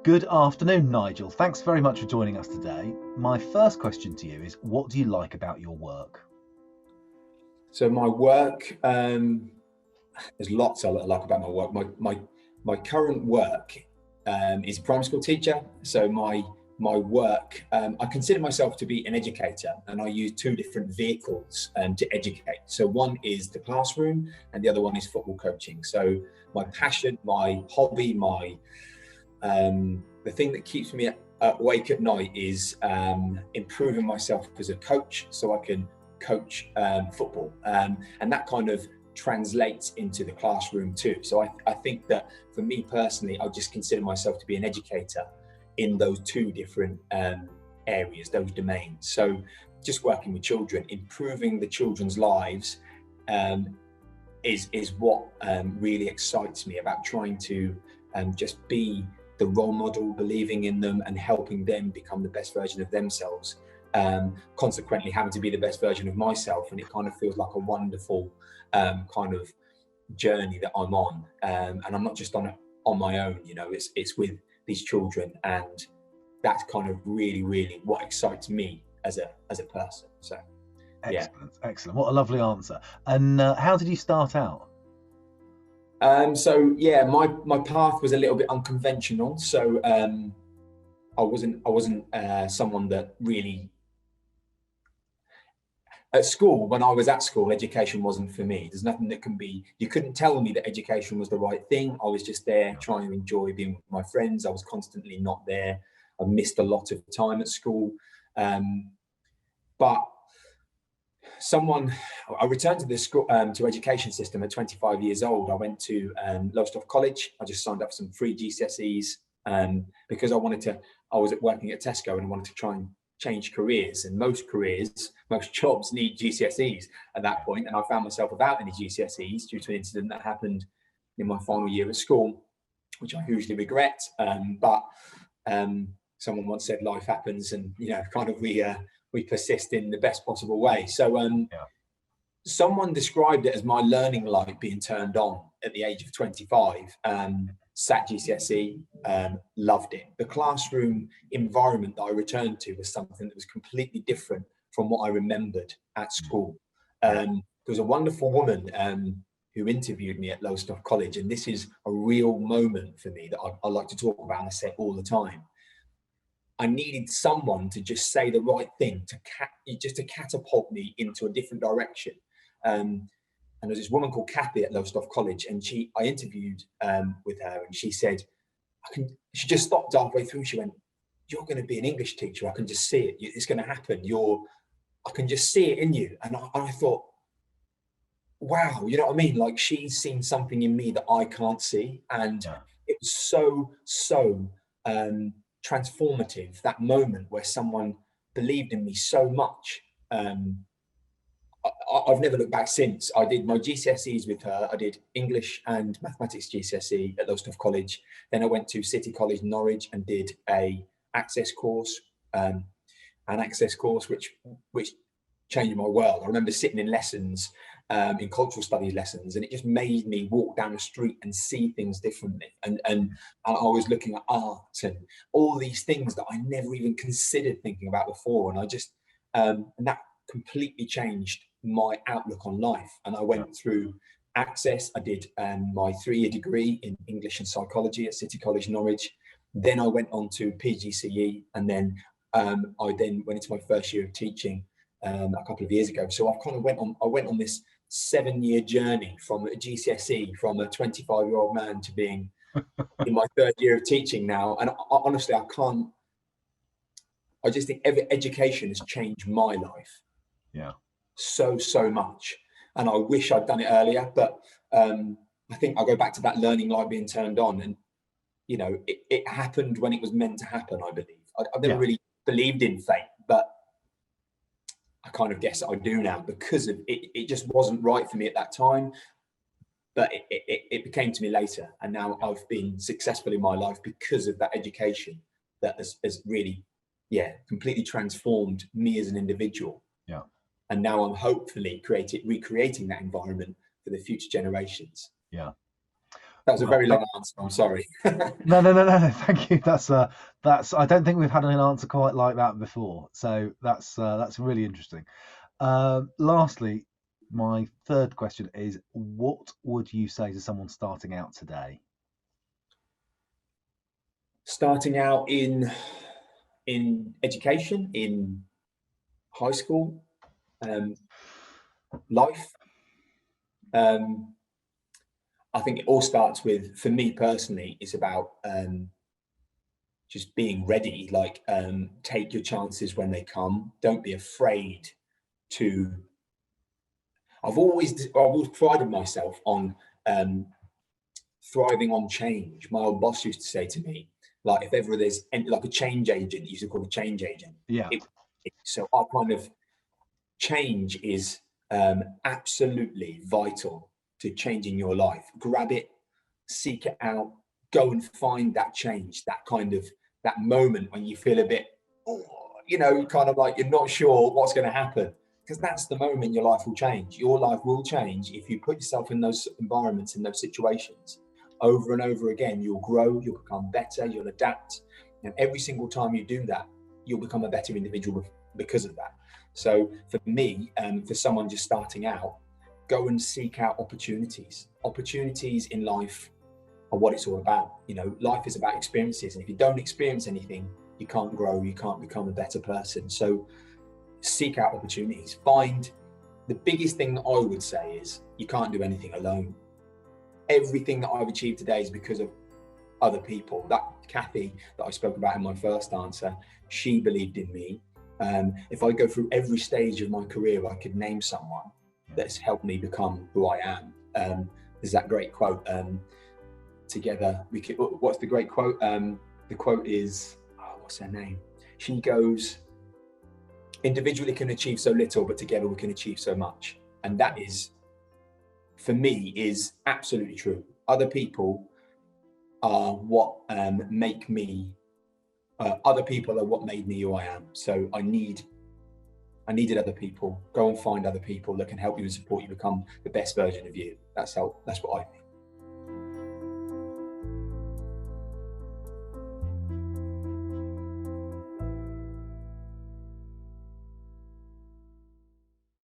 Good afternoon, Nigel. Thanks very much for joining us today. My first question to you is, what do you like about your work? So my work, there's lots I like about my work. My current work is a primary school teacher. So my work, I consider myself to be an educator, and I use two different vehicles to educate. So one is the classroom, and the other one is football coaching. So my passion, my hobby, the thing that keeps me awake at night is improving myself as a coach, so I can coach football, and that kind of translates into the classroom too. So I think that for me personally, I just consider myself to be an educator in those two different areas, those domains. So just working with children, improving the children's lives is what really excites me about trying to just be the role model, believing in them and helping them become the best version of themselves. Consequently having to be the best version of myself, and it kind of feels like a wonderful kind of journey that I'm on, and I'm not just on it on my own, it's with these children, and that's kind of really what excites me as a person. So Excellent. What a lovely answer. And how did you start out? My path was a little bit unconventional. So I wasn't someone that really, at school, when I was at school, education wasn't for me. There's nothing that you couldn't tell me that education was the right thing. I was just there trying to enjoy being with my friends. I was constantly not there. I missed a lot of time at school. But I returned to the school, to education system at 25 years old. I went to Lowestoft College. I just signed up for some free GCSEs because I was working at Tesco and I wanted to try and change careers. And most jobs need GCSEs at that point. And I found myself without any GCSEs due to an incident that happened in my final year at school, which I hugely regret. But someone once said life happens, and we persist in the best possible way. So someone described it as my learning light being turned on at the age of 25. Sat GCSE, loved it. The classroom environment that I returned to was something that was completely different from what I remembered at school. There was a wonderful woman who interviewed me at Lowestoft College, and this is a real moment for me that I like to talk about, and I say it all the time. I needed someone to just say the right thing, to catapult me into a different direction. And there's this woman called Kathy at Lowestoft College, and I interviewed with her, and she said, she just stopped halfway through. She went, "You're going to be an English teacher. I can just see it. It's going to happen. I can just see it in you." And I thought, wow, you know what I mean? Like, she's seen something in me that I can't see. And it was so transformative, that moment where someone believed in me so much. I've never looked back since. I did my GCSEs with her. I did English and mathematics GCSE at Lowestoft College. Then I went to City College Norwich and did an access course, which changed my world. I remember sitting in lessons, in cultural studies lessons, and it just made me walk down the street and see things differently. And I was looking at art and all these things that I never even considered thinking about before. And I just, and that completely changed my outlook on life. And I went through access. I did my 3-year degree in English and psychology at City College Norwich. Then I went on to PGCE, and then I then went into my first year of teaching a couple of years ago. So I went on this 7-year journey from a GCSE, from a 25-year-old man to being in my 3rd year of teaching now. And honestly, I just think every education has changed my life. So much. And I wish I'd done it earlier, but I think I'll go back to that learning light being turned on. And, it happened when it was meant to happen, I believe. I've never really believed in fate, but I kind of guess I do now, because of it just wasn't right for me at that time. But it became to me later. And now I've been successful in my life because of that education that has really, completely transformed me as an individual. And now I'm hopefully recreating that environment for the future generations. That was a Well, very long answer. I'm sorry. no. Thank you. That's. I don't think we've had an answer quite like that before. So that's really interesting. Lastly, my third question is, what would you say to someone starting out today? Starting out in education, in high school, life. I think it all starts with, for me personally, it's about just being ready. Like, take your chances when they come. Don't be afraid to. I've always prided myself on thriving on change. My old boss used to say to me, like, if ever there's like a change agent, he used to call a change agent. Yeah. So our kind of change is absolutely vital to changing your life. Grab it, seek it out, go and find that change, that moment when you feel a bit, kind of like you're not sure what's going to happen. Because that's the moment your life will change. Your life will change if you put yourself in those environments, in those situations over and over again. You'll grow, you'll become better, you'll adapt. And every single time you do that, you'll become a better individual because of that. So for me, for someone just starting out, go and seek out opportunities. Opportunities in life are what it's all about. Life is about experiences. And if you don't experience anything, you can't grow, you can't become a better person. So seek out opportunities. The biggest thing that I would say is you can't do anything alone. Everything that I've achieved today is because of other people. That Kathy that I spoke about in my first answer, she believed in me. If I go through every stage of my career, I could name someone that's helped me become who I am. There's that great quote, together we can, what's the great quote? The quote is, what's her name? She goes, individually can achieve so little, but together we can achieve so much. And that is, for me, is absolutely true. Other people are what make me, other people are what made me who I am. So I needed other people. Go and find other people that can help you and support you become the best version of you. That's what I think.